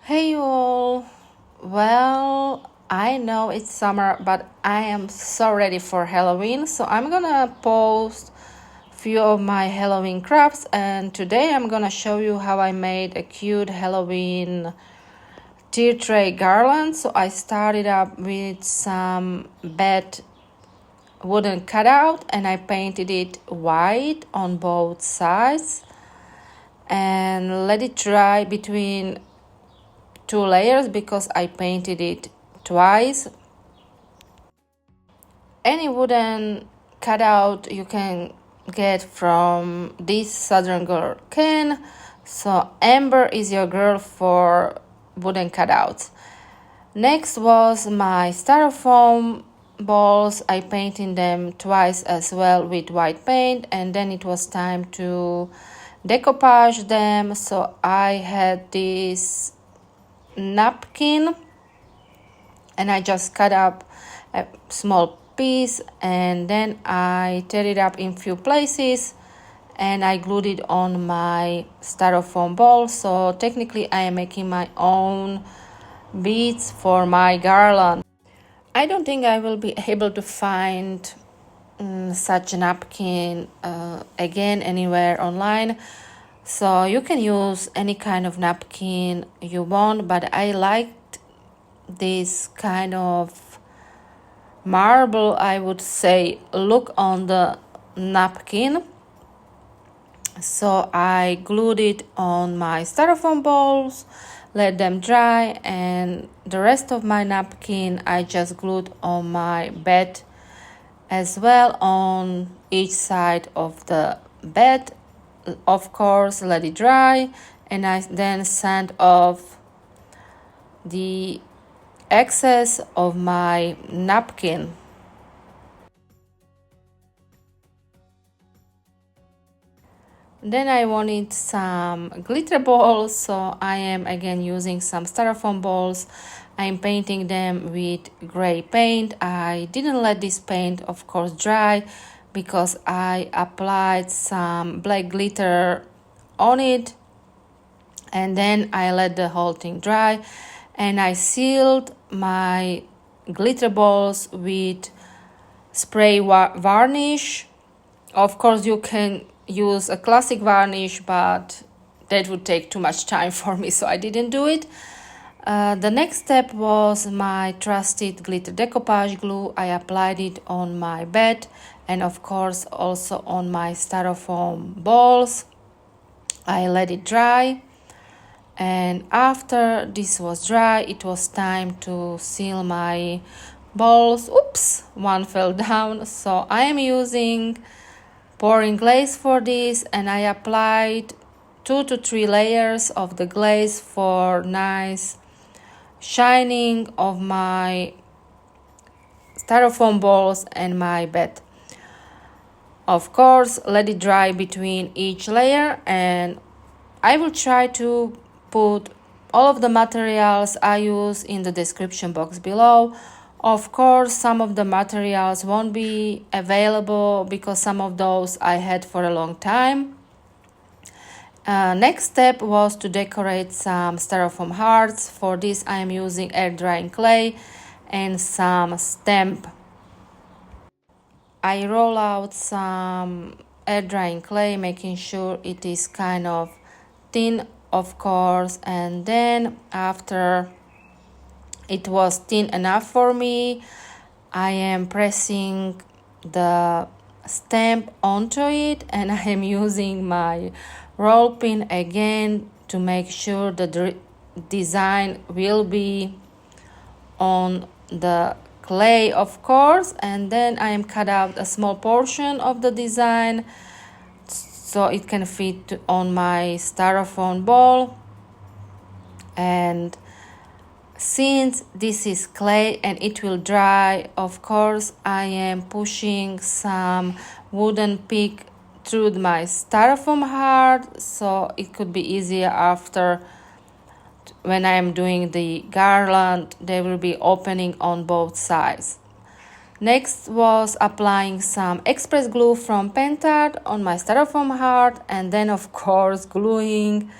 Hey all! Well, I know it's summer, but I am so ready for Halloween, so I'm gonna post few of my Halloween crafts, and today I'm gonna show you how I made a cute Halloween tea tray garland. So I started up with some bed wooden cutout and I painted it white on both sides and let it dry between two layers because I painted it twice. Any wooden cutout you can get from this Southern Girl can. So Amber is your girl for wooden cutouts. Next was my styrofoam balls. I painted them twice as well with white paint, and then it was time to decoupage them. So I had this napkin and I just cut up a small piece and then I tear it up in few places and I glued it on my styrofoam ball. So technically I am making my own beads for my garland. I don't think I will be able to find such a napkin again anywhere online. So you can use any kind of napkin you want, but I liked this kind of marble, I would say, look on the napkin. So I glued it on my styrofoam balls, let them dry, and the rest of my napkin I just glued on my bed as well on each side of the bed. Of course, let it dry, and I then sand off the excess of my napkin. Then I wanted some glitter balls, so I am again using some styrofoam balls. I'm painting them with gray paint. I didn't let this paint, of course, dry because I applied some black glitter on it and then I let the whole thing dry and I sealed my glitter balls with spray varnish. Of course, you can use a classic varnish, but that would take too much time for me, so I didn't do it. The next step was my trusted glitter decoupage glue. I applied it on my bed and of course also on my styrofoam balls. I let it dry, and after this was dry, it was time to seal my balls. Oops, one fell down. So I am using pouring glaze for this, and I applied 2 to 3 layers of the glaze for nice shining of my styrofoam balls and my bed. Of course, let it dry between each layer, and I will try to put all of the materials I use in the description box below. Of course, some of the materials won't be available because some of those I had for a long time. Next step was to decorate some styrofoam hearts. For this I am using air drying clay and some stamp. I roll out some air drying clay, making sure it is kind of thin, of course, and then after it was thin enough for me, I am pressing the stamp onto it and I am using my roll pin again to make sure the design will be on the clay, of course, and then I am cut out a small portion of the design so it can fit on my styrofoam ball. And since this is clay and it will dry, of course I am pushing some wooden pick through my styrofoam heart so it could be easier after. When I am doing the garland, they will be opening on both sides. Next was applying some express glue from Pentard on my styrofoam heart, and then of course gluing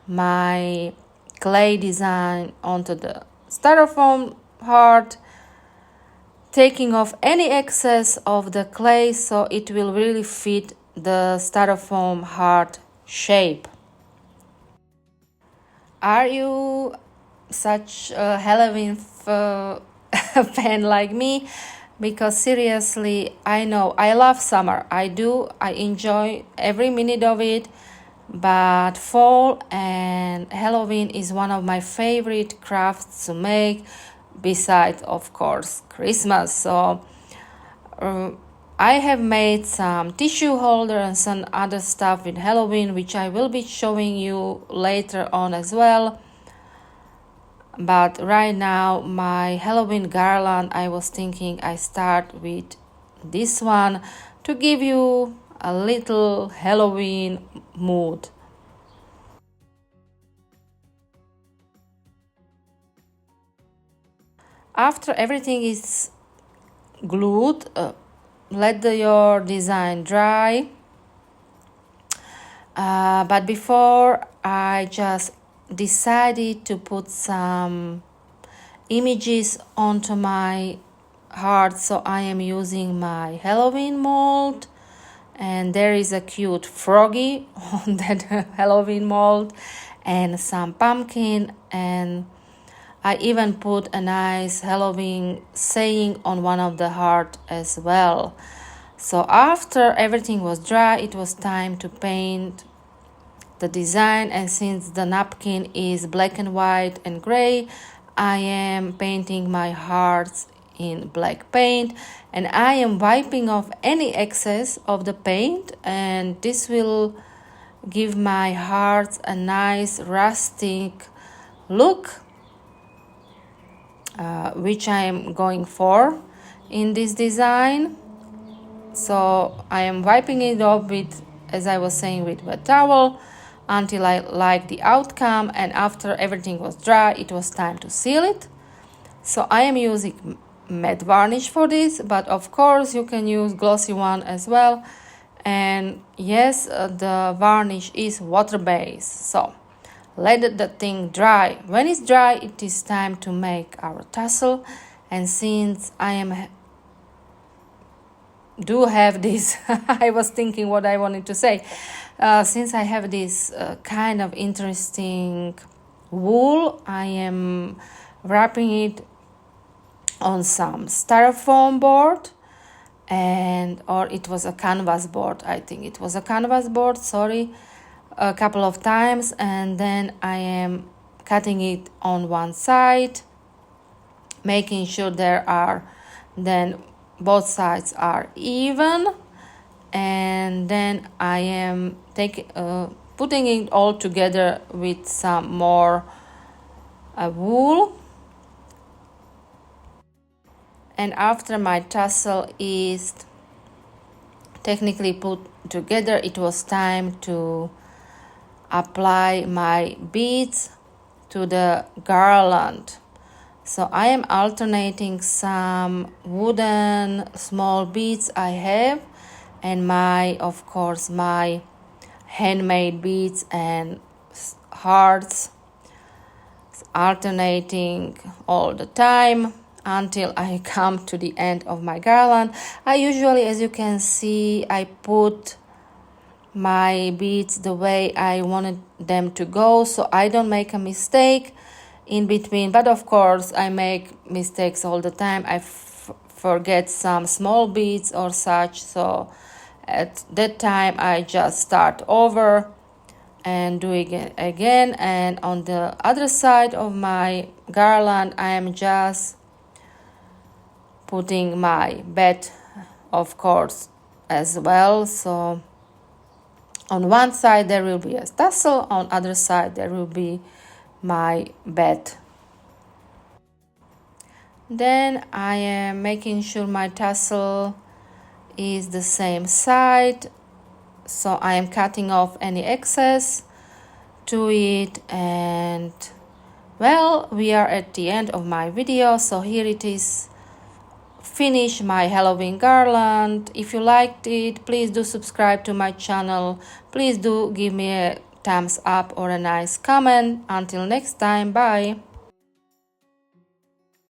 my clay design onto the styrofoam heart, taking off any excess of the clay so it will really fit the styrofoam heart shape. Are you such a Halloween fan like me? Because seriously, I know I love summer. I enjoy every minute of it. But fall and Halloween is one of my favorite crafts to make, besides, of course, Christmas. So I have made some tissue holder and some other stuff with Halloween, which I will be showing you later on as well. But right now, my Halloween garland, I was thinking I start with this one to give you a little Halloween mood. After everything is glued, let your design dry. But before, I just decided to put some images onto my heart, so I am using my Halloween mold, and there is a cute froggy on that Halloween mold and some pumpkin, and I even put a nice Halloween saying on one of the heart as well. So after everything was dry, it was time to paint the design, and since the napkin is black and white and gray, I am painting my hearts in black paint, and I am wiping off any excess of the paint, and this will give my hearts a nice rustic look, which I am going for in this design. So I am wiping it off with, as I was saying, with wet towel until I like the outcome, and after everything was dry, it was time to seal it. So I am using matte varnish for this, but of course you can use glossy one as well. And yes, the varnish is water-based, so let the thing dry. When it's dry, it is time to make our tassel. And since I do have this I was thinking what I wanted to say. Since I have this kind of interesting wool, I am wrapping it on some styrofoam board, or it was a canvas board. I think it was a canvas board, sorry, a couple of times, and then I am cutting it on one side, making sure then both sides are even, and then I am putting it all together with some more wool. And after my tassel is technically put together, it was time to apply my beads to the garland. So I am alternating some wooden small beads I have, and of course my handmade beads and hearts, alternating all the time until I come to the end of my garland. I usually, as you can see, I put my beads the way I wanted them to go, so I don't make a mistake in between. But of course I make mistakes all the time. I forget some small beads or such, so at that time I just start over and do it again. And on the other side of my garland, I am just putting my bed, of course, as well. So on one side there will be a tassel, on other side there will be my bed. Then I am making sure my tassel is the same side, so I am cutting off any excess to it. And well, we are at the end of my video, so here it is, finish my Halloween garland. If you liked it, please do subscribe to my channel. Please do give me a thumbs up or a nice comment. Until next time, bye!